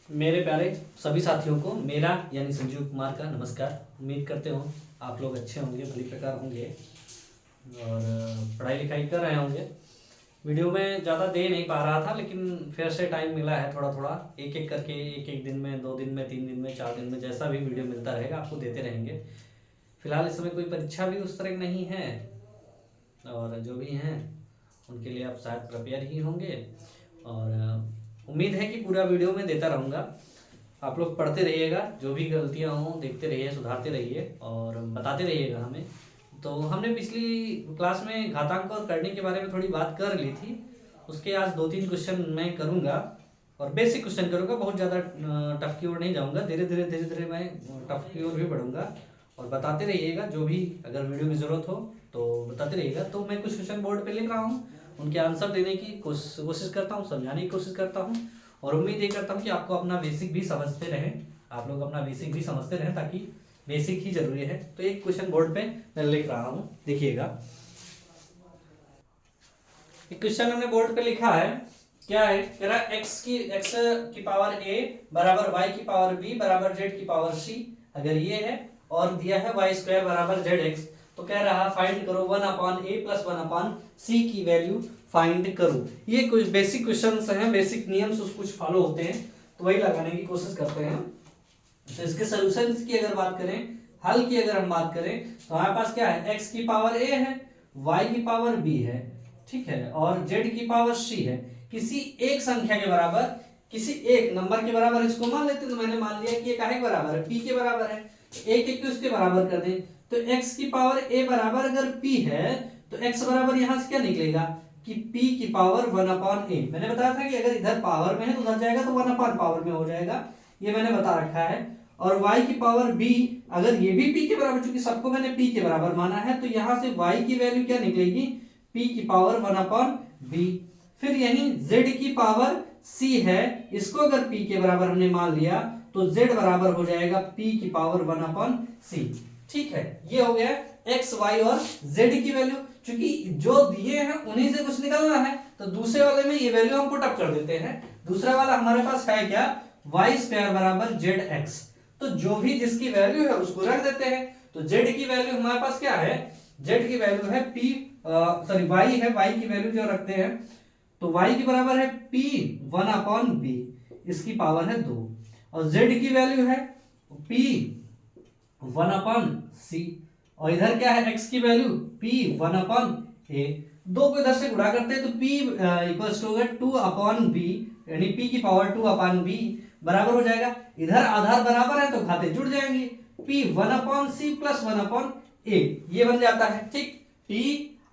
मेरे प्यारे सभी साथियों को मेरा यानी संजीव कुमार का नमस्कार। उम्मीद करते हो आप लोग अच्छे होंगे, भली प्रकार होंगे और पढ़ाई लिखाई कर रहे होंगे। वीडियो में ज़्यादा दे नहीं पा रहा था, लेकिन फिर से टाइम मिला है थोड़ा थोड़ा, एक एक करके, एक एक दिन में, 2 दिन में, 3 दिन में, 4 दिन में, जैसा भी वीडियो मिलता रहेगा आपको देते रहेंगे। फिलहाल इस समय कोई परीक्षा भी उस तरह नहीं है, और जो भी हैं उनके लिए आप शायद प्रिपेयर ही होंगे। और उम्मीद है कि पूरा वीडियो में देता रहूँगा। आप लोग पढ़ते रहिएगा, जो भी गलतियाँ हों देखते रहिए, सुधारते रहिए और बताते रहिएगा हमें। तो हमने पिछली क्लास में घातांक और करने के बारे में थोड़ी बात कर ली थी। उसके आज 2-3 क्वेश्चन मैं करूँगा और बेसिक क्वेश्चन करूँगा, बहुत ज़्यादा टफ की ओर नहीं जाऊँगा। धीरे धीरे मैं टफ की ओर भी बढ़ूँगा और बताते रहिएगा। जो भी अगर वीडियो में ज़रूरत हो तो बताते रहिएगा। तो मैं कुछ क्वेश्चन बोर्ड पे लिख रहा हूँ, उनके आंसर देने की कोशिश करता हूँ, समझाने की कोशिश करता हूँ और उम्मीद ये करता हूँ कि आपको अपना बेसिक भी समझते रहें, आप लोग अपना बेसिक भी समझते रहें, ताकि बेसिक ही जरूरी है। तो एक क्वेश्चन बोर्ड पे मैं लिख रहा हूँ, देखिएगा। एक क्वेश्चन हमने बोर्ड पे लिखा है, क्या है? कह रहा है x की पावर a बराबर y की पावर b बराबर z की पावर c। अगर ये है और दिया है y स्क्वायर बराबर zx, तो कह रहा है फाइंड करो 1/a प्लस 1/c की वैल्यू फाइंड करो। ये कुछ बेसिक क्वेश्चंस हैं, बेसिक नियम्स कुछ फॉलो होते हैं, तो वही लगाने की कोशिश करते हैं। तो इसके सोल्यूशन की अगर बात करें, हल की अगर हम बात करें, तो हमारे पास क्या है? x की पावर a है, y की पावर b है, ठीक है, और z की पावर c है। किसी एक संख्या के बराबर, किसी एक नंबर के बराबर इसको मान लेते हैं। तो मैंने मान लिया कि ये काहे के बराबर है? p के बराबर है। एक एक उसके बराबर कर दें, तो x की पावर a बराबर अगर p है तो x बराबर यहां से क्या निकलेगा कि p की पावर 1/a। मैंने बताया था कि अगर इधर पावर में है तो उधर जाएगा तो 1/पावर में हो जाएगा, ये मैंने बता रखा है। और y की पावर b, अगर ये भी p के बराबर, चूंकि सबको मैंने p के बराबर माना है, तो यहां से y की वैल्यू क्या निकलेगी? p की पावर 1/b। फिर यही z की पावर c है, इसको अगर p के बराबर हमने मान लिया तो z बराबर हो जाएगा p की पावर 1/c। ठीक है, ये हो गया x, y और z की वैल्यू। क्योंकि जो दिए हैं उन्हीं से कुछ निकलना है, तो दूसरे वाले में ये वैल्यू हम पुट अप कर देते हैं। दूसरा वाला हमारे पास है क्या? y स्क्वायर बराबर zx। तो जो भी जिसकी वैल्यू है उसको रख देते हैं। तो z की वैल्यू हमारे पास क्या है? z की वैल्यू है p, सॉरी y है, y की वैल्यू जो रखते हैं, तो y की बराबर है p 1/b, इसकी पावर है 2। और z की वैल्यू है p 1/c, और इधर क्या है? x की वैल्यू p 1/a। दो को इधर से गुणा करते हैं तो p इक्वल्स टू 2/b, यानी p की पावर 2/b बराबर हो जाएगा। इधर आधार बराबर है तो घाते जुड़ जाएंगे, p 1/c प्लस 1/a, ये बन जाता है। ठीक, p।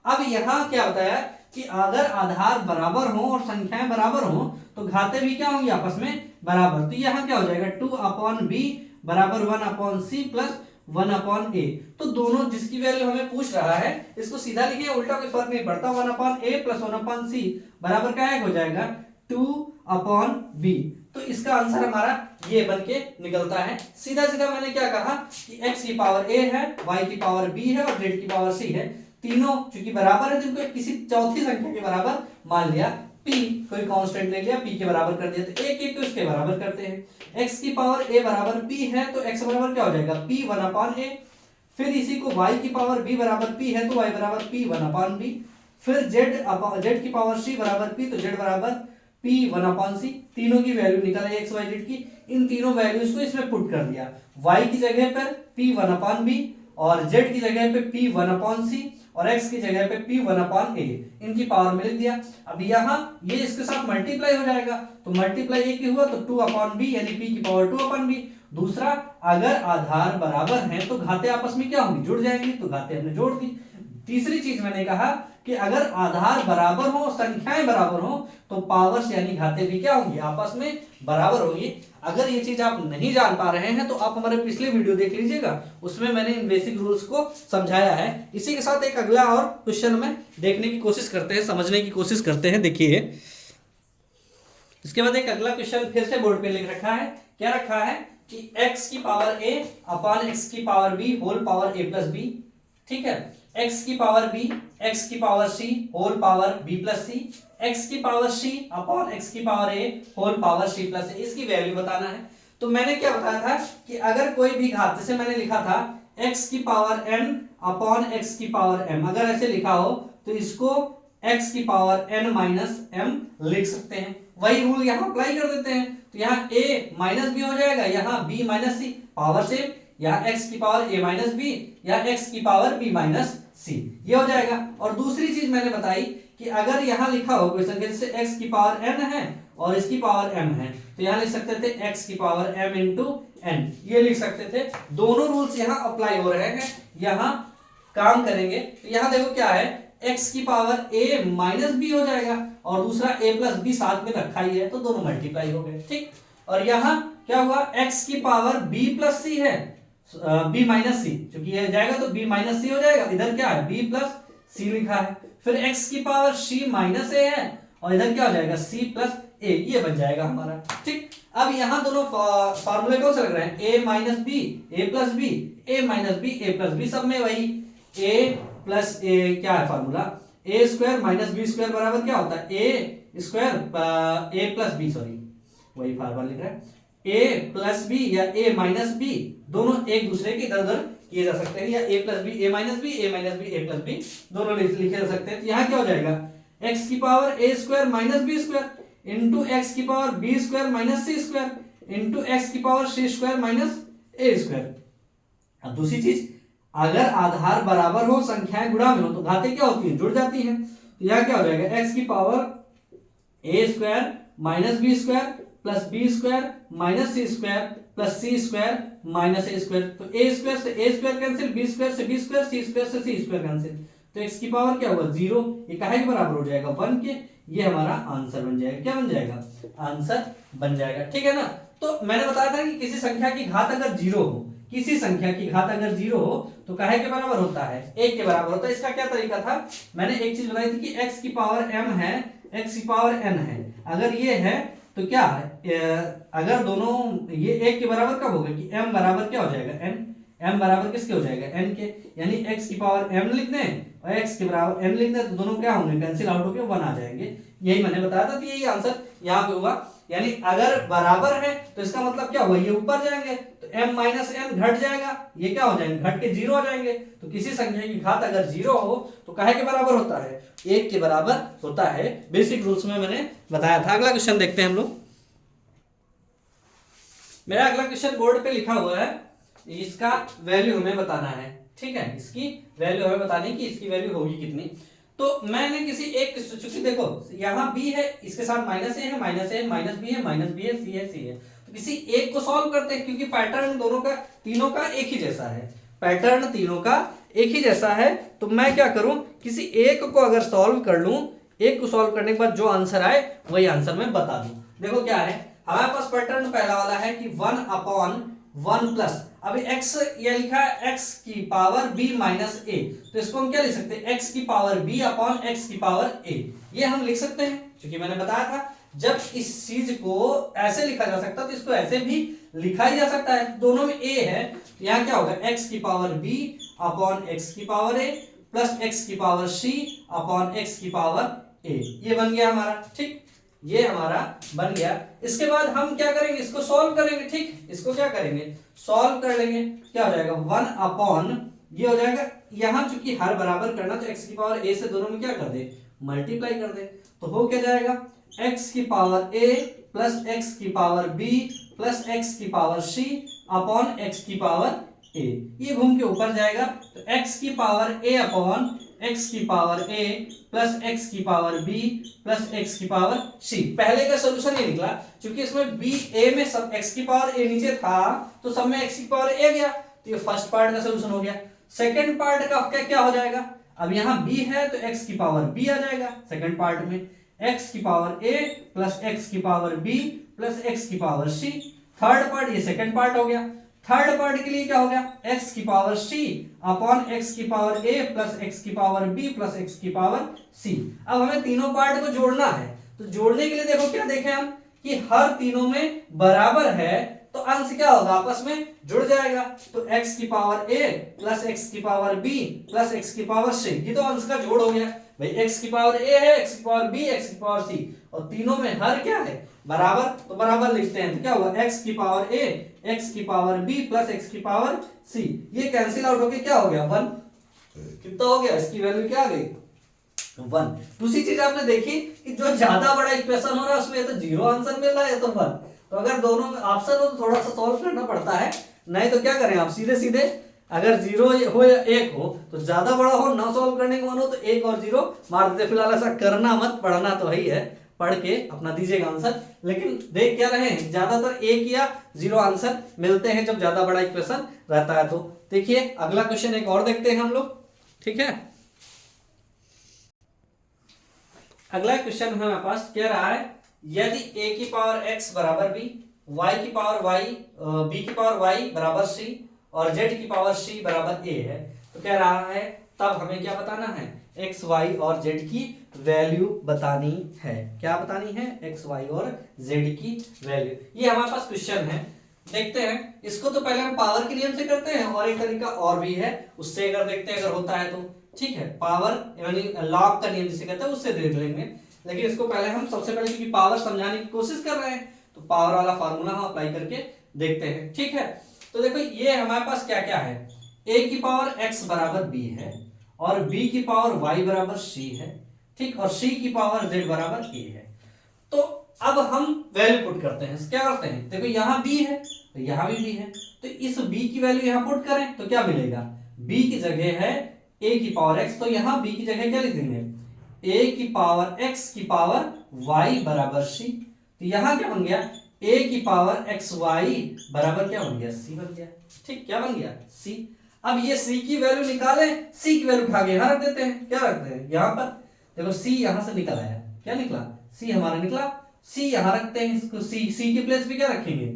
अब यहां क्या बताया कि अगर आधार बराबर हो और संख्याएं बराबर हो तो घाते भी क्या होंगी? आपस में बराबर। तो यहां क्या हो जाएगा? 2/b बराबर 1/c प्लस 1/a। तो दोनों जिसकी वैल्यू हमें पूछ रहा है, इसको सीधा लिखिए, उल्टा कोई फर्क नहीं पड़ता। 1/a प्लस 1/c बराबर क्या है? हो जाएगा 2/b। तो इसका आंसर हमारा ये बन के निकलता है। सीधा सीधा मैंने क्या कहा कि x की पावर a है, y की पावर b है और z की पावर c है। तीनों चूंकि बराबर है तो इनको किसी चौथी संख्या के बराबर मान लिया। p कोई कांस्टेंट ले लिया, p के बराबर कर दिया, तो एक एक उसके बराबर करते हैं। x की पावर a बराबर p है, तो x बराबर क्या हो जाएगा? p 1/a। फिर इसी को y की पावर b बराबर p है, तो y बराबर p 1/b। फिर z की पावर c बराबर p, तो z बराबर p 1/c। तीनों की वैल्यू निकाली x y z की, इन तीनों वैल्यूज को इसमें पुट कर दिया। y की जगह पर p 1/b और z की जगह पे p 1/c और x की जगह पे p 1/a, इनकी पावर में लिख दिया। अब यहाँ ये इसके साथ मल्टीप्लाई हो जाएगा, तो मल्टीप्लाई एक ही हुआ तो 2/b, यानी p की पावर 2/b। दूसरा, अगर आधार बराबर हैं तो घाते आपस में क्या होंगी? जुड़ जाएंगे, तो घाते हमने जोड़ दी। तीसरी चीज मैंने कहा कि अगर आधार बराबर हो, संख्याएं बराबर हो, तो पावर्स यानी घाते भी क्या होंगी? आपस में बराबर होगी। अगर ये चीज आप नहीं जान पा रहे हैं तो आप हमारे पिछले वीडियो देख लीजिएगा, उसमें मैंने इन बेसिक रूल्स को समझाया है। इसी के साथ एक अगला और क्वेश्चन में देखने की कोशिश करते हैं, समझने की कोशिश करते हैं। देखिए, इसके बाद एक अगला क्वेश्चन फिर से बोर्ड पे लिख रखा है। क्या रखा है कि x की पावर a अपॉन x की power b whole power a plus b। ठीक है, एक्स की पावर बी, एक्स की power c whole power b plus c, x की पावर सी अपॉन एक्स की power a whole power c plus a, इसकी value बताना है। तो मैंने क्या बताया था कि अगर कोई भी घात, जैसे मैंने लिखा था एक्स की पावर एन अपॉन एक्स की पावर एम, अगर ऐसे लिखा हो तो इसको एक्स की पावर एन माइनस एम लिख सकते हैं। वही रूल यहाँ अप्लाई कर देते हैं, तो यहाँ a माइनस बी हो जाएगा, यहाँ b माइनस सी, पावर सेम, यहाँ x की पावर a माइनस बी या x की पावर b माइनस सी, ये हो जाएगा। और दूसरी चीज मैंने बताई कि अगर यहाँ लिखा हो क्वेश्चन के जैसे x की पावर n है और इसकी पावर m है, तो यहाँ लिख सकते थे x की पावर m इंटू n, ये लिख सकते थे। दोनों रूल्स यहाँ अप्लाई हो रहे हैं, यहाँ काम करेंगे। तो यहाँ देखो क्या है, x की पावर a माइनस बी हो जाएगा और दूसरा a प्लस बी साथ में रखा ही है, तो दोनों मल्टीप्लाई हो गए, ठीक। और यहाँ क्या हुआ, x की पावर b प्लस सी है, b माइनस सी, क्योंकि ये जाएगा तो b माइनस सी हो जाएगा, इधर क्या है b प्लस सी लिखा है। फिर x की पावर c माइनस ए है और इधर क्या हो जाएगा c प्लस ए, ये बन जाएगा हमारा, ठीक। अब यहाँ दोनों फॉर्मूले कौन से लग रहे हैं, a minus b a plus b, a minus b a plus b, सब में वही a प्लस ए, क्या है formula, a square minus B square बराबर क्या होता है, a square a plus b, sorry वही फार्मूला लिख रहा है, ए प्लस बी या ए माइनस बी, दोनों एक दूसरे के इधर उधर किए जा सकते हैं, या ए plus b a minus b, a minus b a plus B, दोनों लिखे जा सकते हैं। तो यहाँ क्या हो जाएगा, एक्स की power A square minus B square into X की power B square minus C square into X की power C square minus A square. अब दूसरी चीज, अगर आधार बराबर हो, संख्याएं गुणा में हो, तो घातें क्या होती हैं, जुड़ जाती हैं। तो यहाँ क्या हो जाएगा, एक्स की power A square minus B square plus B square minus C square plus C square minus A square, तो ए स्क्वायर से A square cancel, B square से बी स्क्वायर, सी स्क्वायर से सी स्क्वायर कैंसिल, तो X की power क्या हुआ 0, ये काहे के बराबर हो जाएगा 1 के, ये हमारा आंसर बन जाएगा, क्या बन जाएगा, आंसर बन जाएगा, ठीक है ना। तो मैंने बताया था कि किसी संख्या की घात अगर 0 हो, किसी संख्या की घात अगर 0 हो तो काहे के बराबर होता है, 1 के बराबर होता है। इसका क्या तरीका था, मैंने एक चीज बताई थी कि x की पावर m है, x की पावर n है, अगर ये है तो क्या है, अगर दोनों ये 1 के बराबर कब होगा कि m बराबर क्या हो जाएगा n, m बराबर किसके हो जाएगा n के, यानी x की पावर m लिख दें और x के बराबर n लिख दें, तो दोनों क्या होंगे, कैंसिल आउट होकर 1 आ जाएंगे। यही मैंने बताया था, तो यही आंसर यहाँ पे हुआ। यानी अगर बराबर है तो इसका मतलब क्या हुआ, ये ऊपर जाएंगे तो m माइनस n घट जाएगा, ये क्या हो जाएंगे, घट के 0 हो जाएंगे। तो किसी संख्या की घात अगर 0 हो तो काहे के बराबर होता है, 1 के बराबर होता है। बेसिक रूल्स में मैंने बताया था। अगला क्वेश्चन देखते हैं हम लोग। मेरा अगला क्वेश्चन बोर्ड पे लिखा हुआ है, इसका वैल्यू हमें बताना है, ठीक है, इसकी वैल्यू हमें बतानी कि इसकी वैल्यू होगी कितनी। तो मैंने किसी एक, चूंकि देखो यहाँ b है, इसके साथ माइनस ए है, माइनस ए माइनस बी है, माइनस बी है, सी है, सी है, तो किसी एक को सॉल्व करते हैं, क्योंकि पैटर्न दोनों का, तीनों का एक ही जैसा है, पैटर्न तीनों का एक ही जैसा है। तो मैं क्या करूं, किसी एक को अगर सॉल्व कर लूं, एक को सॉल्व करने के बाद जो आंसर आए वही आंसर मैं बता दूं। देखो क्या है, हमारे पास पैटर्न पहला वाला है कि 1/1 प्लस, अभी x ये लिखा है x की पावर b माइनस a, तो इसको हम क्या लिख सकते हैं, x की पावर b अपॉन x की पावर a, ये हम लिख सकते हैं। क्योंकि मैंने बताया था जब इस चीज को ऐसे लिखा जा सकता है तो इसको ऐसे भी लिखा ही जा सकता है, दोनों में a है, तो यहाँ क्या होगा, x की पावर b अपॉन x की पावर a प्लस x की पावर c अपॉन x की पावर a, ये बन गया हमारा, ठीक, ये हमारा बन गया। इसके बाद हम क्या करेंगे, इसको सॉल्व करेंगे, ठीक, इसको क्या करेंगे, सॉल्व कर लेंगे, क्या हो जाएगा 1 अपॉन, ये हो जाएगा, यहाँ चूंकि हर बराबर करना तो x की पावर a से दोनों में क्या कर दे, मल्टीप्लाई कर दे, तो हो क्या जाएगा, x की पावर a प्लस x की पावर b प्लस x की पावर c अपॉन x की पावर a, ये घूम के ऊपर जाएगा, तो x की पावर a अपॉन x की पावर a प्लस x की पावर b प्लस x की पावर c। पहले का सोल्यूशन ये निकला, क्योंकि इसमें b a में सब x की पावर a नीचे था तो सब में x की पावर a गया, तो ये फर्स्ट पार्ट का सोल्यूशन हो गया। सेकंड पार्ट का क्या क्या हो जाएगा, अब यहाँ b है तो x की पावर b आ जाएगा, सेकंड पार्ट में x की पावर a प्लस x की पावर b प्लस x की पावर c। थर्ड पार्ट, ये सेकंड पार्ट हो गया। थर्ड पार्ट के लिए क्या हो गया, x की पावर c अपॉन x की पावर a प्लस x की पावर b प्लस x की पावर c। अब हमें तीनों पार्ट को जोड़ना है, तो जोड़ने के लिए देखो क्या देखें हम कि हर तीनों में बराबर है, तो अंश क्या होगा, आपस में जुड़ जाएगा। तो x की पावर a प्लस x की पावर b प्लस x की पावर c, ये तो अंश का जोड़ हो गया भाई। x की पावर a है, x की पावर b, x की पावर c, और तीनों में हर क्या है, बराबर। तो बराबर लिखते हैं तो क्या हुआ, x की पावर a x की पावर b प्लस x की पावर c, ये कैंसिल आउट होके क्या हो गया, 1। कितना हो गया, इसकी वैल्यू क्या आ गई, 1। दूसरी चीज आपने देखी कि जो ज्यादा बड़ा इक्वेशन हो रहा है उसमें तो 0 आंसर मिल रहा है, तो 1। तो अगर दोनों में ऑप्शन हो तो थोड़ा सा सॉल्व करना पड़ता है, नहीं तो क्या करें आप सीधे सीधे, अगर 0 हो या 1 हो तो ज्यादा बड़ा हो ना सॉल्व करने का मन हो तो 1 और 0 मार देते। फिलहाल ऐसा करना मत, पढ़ना तो ही है, पढ़ के अपना दीजिएगा आंसर। लेकिन देख क्या रहे हैं, ज्यादातर 1 या 0 आंसर मिलते हैं जब ज्यादा बड़ा इक्वेशन रहता है। तो देखिए अगला क्वेश्चन एक और देखते हैं हम लोग, ठीक है। अगला क्वेश्चन हमारे पास कह रहा है, यदि a की पावर x बराबर b, y की पावर y, b की पावर y बराबर c और z की पावर c बराबर a है, तो कह रहा है तब हमें क्या बताना है, x y और z की वैल्यू बतानी है। क्या बतानी है, x y और z की वैल्यू। ये हमारे पास क्वेश्चन है, देखते हैं इसको। तो पहले हम पावर के नियम से करते हैं, और एक तरीका और भी है, उससे अगर देखते हैं अगर होता है तो ठीक है। पावर यानी लॉग का नियम जिसे कहते हैं उससे देख लेंगे, लेकिन इसको पहले हम सबसे पहले क्योंकि पावर समझाने की कोशिश कर रहे हैं तो पावर वाला फार्मूला हम अप्लाई करके देखते हैं, ठीक है। तो देखो ये हमारे पास क्या क्या है, a की पावर x बराबर b है, और b की पावर y बराबर c है, ठीक, और c की पावर z बराबर a है। तो अब हम वैल्यू पुट करते हैं, क्या करते हैं, देखो यहाँ b है तो यहाँ भी b है, तो इस b की वैल्यू यहाँ पुट करें तो क्या मिलेगा, b की जगह है a की पावर x, तो यहाँ b की जगह क्या लिख देंगे, a की पावर x की पावर y बराबर c। तो यहाँ क्या बन गया, a की पावर x y बराबर क्या बन गया, c बन गया, ठीक, क्या बन गया, c। अब ये c की वैल्यू निकालें, c की वैल्यू उठा के यहाँ रख देते हैं, क्या रखते हैं यहाँ पर, देखो c यहाँ से निकल आया, क्या निकला, c हमारा निकला, c यहाँ रखते हैं इसको, c के प्लेस पे क्या रखेंगे,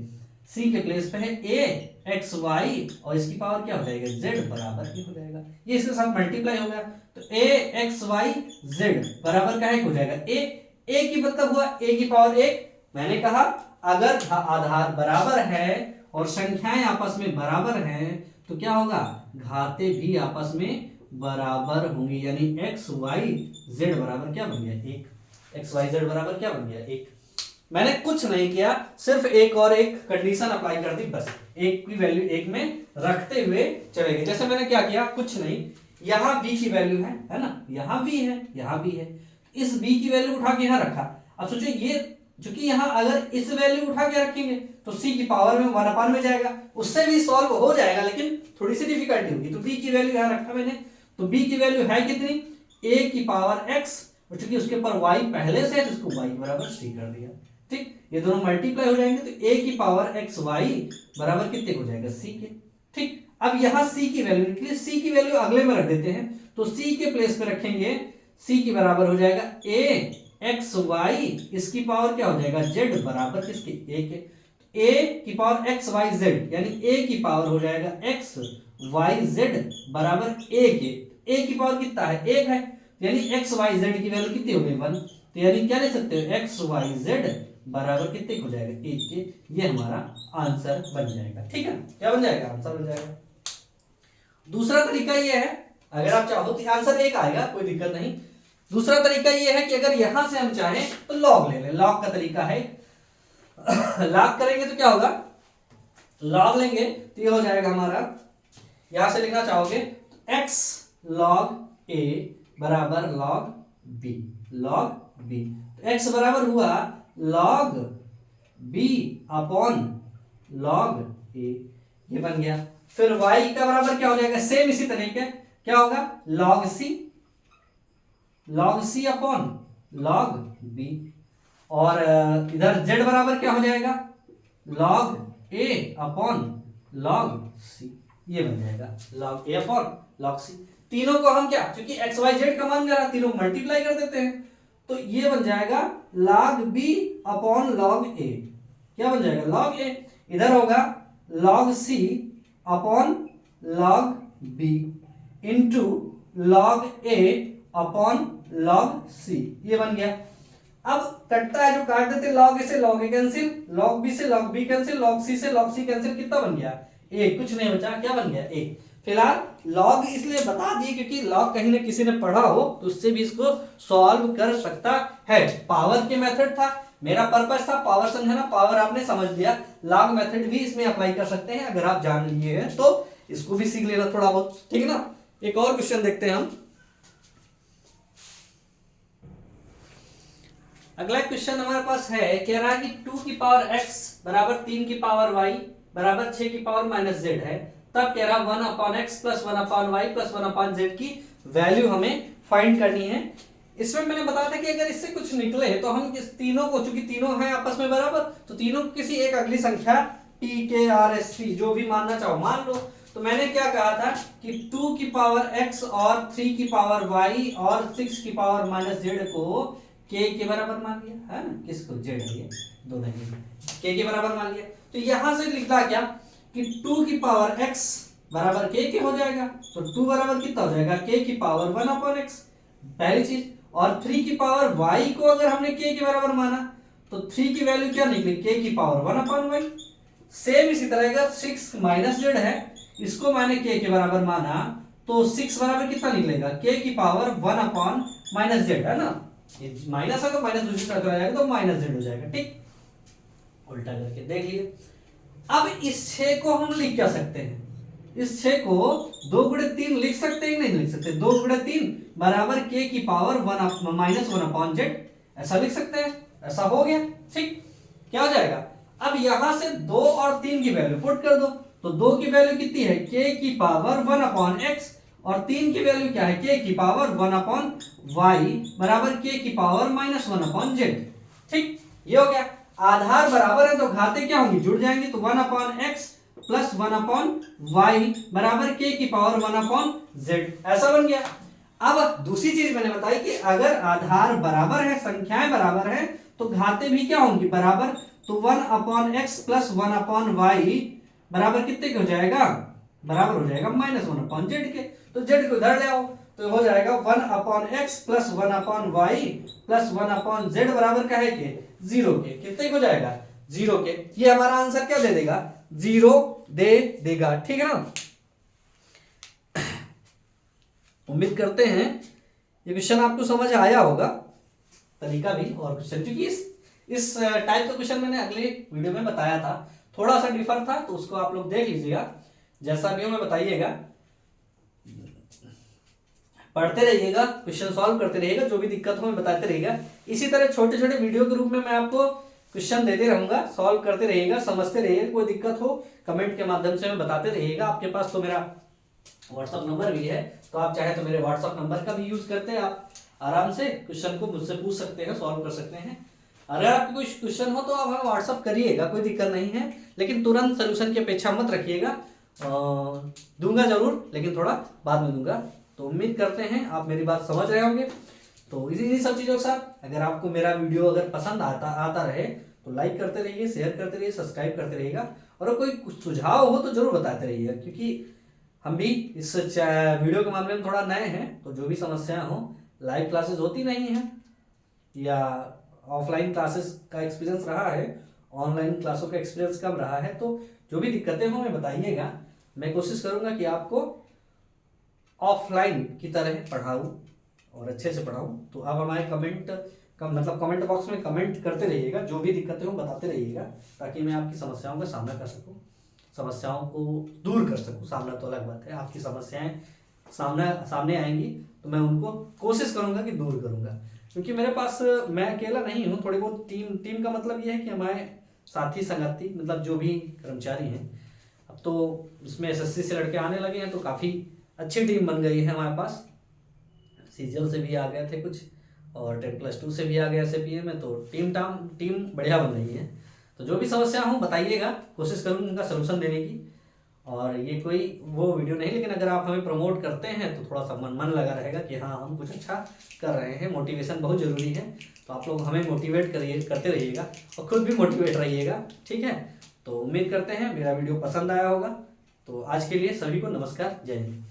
c के प्लेस पे है a x y और इसकी पावर क्या हो जाएगा, z बराबर की हो जाएगा, ये इसके साथ मल्टीप्लाई हो गया। तो a x y z बराबर क्या हो जाएगा, a की मतलब हुआ a की पावर 1। मैंने कहा अगर आधार बराबर है और संख्याएं आपस में बराबर हैं तो क्या होगा, घाते भी आपस में बराबर होंगी, यानी x y z बराबर क्या बन गया, 1। x y z बराबर क्या बन गया, 1। मैंने कुछ नहीं किया, सिर्फ एक और एक कंडीशन अप्लाई कर दी, बस एक की वैल्यू एक में रखते हुए चले गए। जैसे मैंने क्या किया, कुछ नहीं, यहाँ b की वैल्यू है ना, यहाँ b है, यहाँ b है, इस b की वैल्यू उठा के यहाँ रखा। अब सोचो ये चूंकि यहाँ अगर इस वैल्यू उठा के रखेंगे तो c की पावर में 1 में जाएगा, उससे भी सॉल्व हो जाएगा लेकिन थोड़ी सी डिफिकल्टी होगी। तो b की वैल्यू यहाँ रखा मैंने, तो b की वैल्यू है कितनी, a की पावर x, और चूंकि उसके ऊपर y पहले से है तो उसको y बराबर c कर दिया, ठीक। ये दोनों मल्टीप्लाई हो जाएंगे तो a की पावर x y बराबर कितने हो जाएगा, c के, ठीक। अब यहाँ c की वैल्यू निकली, c की वैल्यू अगले में रख देते हैं, तो c के प्लेस पे रखेंगे, c की बराबर हो जाएगा a x y, इसकी पावर क्या हो जाएगा, z बराबर किसके, a के। a की पावर x y z यानी a की पावर हो जाएगा x y z बराबर a के। a की पावर कितना है, 1 है, यानी x y z की वैल्यू कितनी हो गई, 1। तो यानी क्या ले सकते हो, x y z बराबर कितने हो जाएगा, 1 के। ये हमारा आंसर बन जाएगा, ठीक है, क्या बन जाएगा, आंसर बन जाएगा। दूसरा तरीका ये है, अगर आप चाहो तो आंसर 1 आएगा, कोई दिक्कत नहीं। दूसरा तरीका ये है कि अगर यहां से हम चाहें तो लॉग ले लें, लॉग का तरीका है। लॉग करेंगे तो क्या होगा, लॉग लेंगे तो ये हो जाएगा हमारा, यहां से लिखना चाहोगे तो x log a बराबर log b, log b। तो x बराबर हुआ log b upon log a, ये बन गया। फिर y का बराबर क्या हो जाएगा, सेम इसी तरीके, क्या होगा, log c upon log b, और इधर z बराबर क्या हो जाएगा, log a upon log c, ये बन जाएगा log a upon log c। तीनों को हम क्या, क्योंकि x y z का मान जा रहा, तीनों मल्टीप्लाई कर देते हैं, तो ये बन जाएगा log b upon log a, क्या बन जाएगा, log a। इधर होगा log c upon log b into log a upon log c, ये बन गया। अब कटता है जो काट देते log a से log a cancel, log b से log b cancel, log c से log c कैंसिल, कितना बन गया एक, कुछ नहीं बचा, क्या बन गया एक। फिलहाल log इसलिए बता दिए क्योंकि log कहीं ना किसी ने पढ़ा हो तो उससे भी इसको सॉल्व कर सकता है। पावर के मेथड था, मेरा पर्पस था पावर समझाना, पावर आपने समझ लिया, log मेथड भी इसमें अप्लाई कर सकते हैं अगर आप जान लिए हैं तो इसको भी सीख लेना थोड़ा बहुत, ठीक है ना। एक और क्वेश्चन देखते हैं हम। अगला क्वेश्चन हमारे पास है, कह रहा है कि 2 की पावर x बराबर 3 की पावर y बराबर 6 की पावर माइनस z है, तब कह रहा 1 upon x plus 1 upon y plus 1 upon z की वैल्यू हमें फाइंड करनी है। इसमें मैंने बताया था कि अगर इससे कुछ निकले तो हम इस तीनों को, चूंकि तीनों हैं आपस में बराबर, तो तीनों को किसी एक अगली संख्या t k r s t जो भी मानना चाहो मान लो। तो मैंने क्या कहा था कि 2 की पावर x और 3 की पावर y और 6 की पावर माइनस z को k के बराबर मान लिया है ना, किसको z है ये दोनों ही k के बराबर मान लिया। तो यहां से लिखा क्या कि 2 की पावर x बराबर k के हो जाएगा, तो 2 बराबर कितना हो जाएगा k की पावर 1 अपॉन x, पहली चीज। और 3 की पावर y को अगर हमने k के बराबर माना तो 3 की वैल्यू क्या निकली k की पावर 1 अपॉन y। सेम इसी तरह का 6 माइनस z है, इसको मैंने k के बराबर माना तो 6 बराबर कितना निकलेगा k की पावर 1 अपॉन माइनस z, है ना, ये माइनस है तो माइनस दूसरी तरफ चला जाएगा तो माइनस z हो जाएगा, ठीक। उल्टा करके देख लिए। अब इस 6 को हम लिख क्या सकते हैं, इस 6 को 2 गुणे 3 लिख सकते हैं, नहीं लिख सकते, 2 गुणे 3 बराबर k की पावर 1 माइनस 1 अपॉन z, ऐसा लिख सकते हैं, ऐसा हो गया, ठीक। क्या हो जाएगा, अब यहां से 2 और 3 की वैल्यू पुट कर दो, तो 2 की वैल्यू कितनी है k की पावर 1 अपॉन x और 3 की वैल्यू क्या है k की पावर 1 अपॉन y बराबर k की पावर माइनस 1 अपॉन z, ठीक। ये हो गया, आधार बराबर है तो घाते क्या होंगी, जुड़ जाएंगे, तो 1 upon x plus 1 upon y बराबर k की पावर 1 अपॉन z, ऐसा बन गया। अब दूसरी चीज मैंने बताई कि अगर आधार बराबर है, संख्याएं बराबर है तो घाते भी क्या होंगी बराबर, तो 1 upon x plus 1 upon y बराबर कितने के हो जाएगा, बराबर हो जाएगा माइनस 1 अपॉन जेड के, तो जेड को इधर ले आओ तो हो जाएगा 1 upon x plus 1 upon y plus 1 upon z बराबर क्या है के 0 के, कितने हो जाएगा 0 के। ये हमारा आंसर क्या दे देगा, 0 दे देगा, ठीक है ना। उम्मीद करते हैं ये क्वेश्चन आपको समझ आया होगा, तरीका भी और क्वेश्चन, क्योंकि इस टाइप का क्वेश्चन मैंने अगले वीडियो में बताया था, थोड़ा सा डिफर था तो उसको आप लोग देख लीजिएगा, जैसा भी हो मैं बताइएगा, पढ़ते रहिएगा, क्वेश्चन सॉल्व करते रहिएगा, जो भी दिक्कत हो मैं बताते रहिएगा। इसी तरह छोटे छोटे वीडियो के रूप में मैं आपको क्वेश्चन देते रहूंगा, सॉल्व करते रहिएगा, समझते रहिएगा, कोई दिक्कत हो कमेंट के माध्यम से मैं बताते रहिएगा। आपके पास तो मेरा व्हाट्सअप नंबर भी है, तो आप चाहे तो मेरे व्हाट्सअप नंबर का भी यूज करते हैं, आप आराम से क्वेश्चन को मुझसे पूछ सकते हैं, सॉल्व कर सकते हैं। अगर आपको कोई क्वेश्चन हो तो आप हमें व्हाट्सअप करिएगा, कोई दिक्कत नहीं है, लेकिन तुरंत सोल्यूशन की अपेक्षा मत रखिएगा, दूंगा जरूर लेकिन थोड़ा बाद में दूंगा। तो उम्मीद करते हैं आप मेरी बात समझ रहे होंगे। तो इसी सब चीज़ों के साथ अगर आपको मेरा वीडियो अगर पसंद आता रहे तो लाइक करते रहिए, शेयर करते रहिए, सब्सक्राइब करते रहिएगा, और कोई कुछ सुझाव हो तो जरूर बताते रहिएगा, क्योंकि हम भी इस वीडियो के मामले में थोड़ा नए हैं, तो जो भी समस्याएं हो, लाइव क्लासेस होती नहीं है या ऑफलाइन क्लासेस का एक्सपीरियंस रहा है, ऑनलाइन क्लासों का एक्सपीरियंस कम रहा है, तो जो भी दिक्कतें हो मैं बताइएगा, मैं कोशिश करूंगा कि आपको ऑफलाइन की तरह पढ़ाऊं और अच्छे से पढ़ाऊं। तो आप हमारे कमेंट बॉक्स में कमेंट करते रहिएगा, जो भी दिक्कतें हो बताते रहिएगा, ताकि मैं आपकी समस्याओं का सामना कर सकूं, समस्याओं को दूर कर सकूं। सामना तो अलग बात है, आपकी समस्याएं सामने आएंगी तो मैं उनको कोशिश करूंगा कि दूर करूंगा, क्योंकि मेरे पास मैं अकेला नहीं हूँ, थोड़ी बहुत टीम का मतलब ये है कि हमारे साथी संगति मतलब जो भी कर्मचारी हैं, अब तो इसमें एसएससी से लड़के आने लगे हैं तो काफ़ी अच्छी टीम बन गई है हमारे पास, सीजीएल से भी आ गए थे कुछ और 10+2 से भी आ गए एसएपीए में, तो टीम बढ़िया बन रही है। तो जो भी समस्या हो बताइएगा, कोशिश करूँगा उनका सलूशन देने की। और ये कोई वो वीडियो नहीं, लेकिन अगर आप हमें प्रमोट करते हैं तो थोड़ा सा मन लगा रहेगा कि हाँ हम कुछ अच्छा कर रहे हैं। मोटिवेशन बहुत ज़रूरी है, तो आप लोग हमें मोटिवेट करते रहिएगा और खुद भी मोटिवेट रहिएगा, ठीक है। तो उम्मीद करते हैं मेरा वीडियो पसंद आया होगा। तो आज के लिए सभी को नमस्कार, जय हिंद।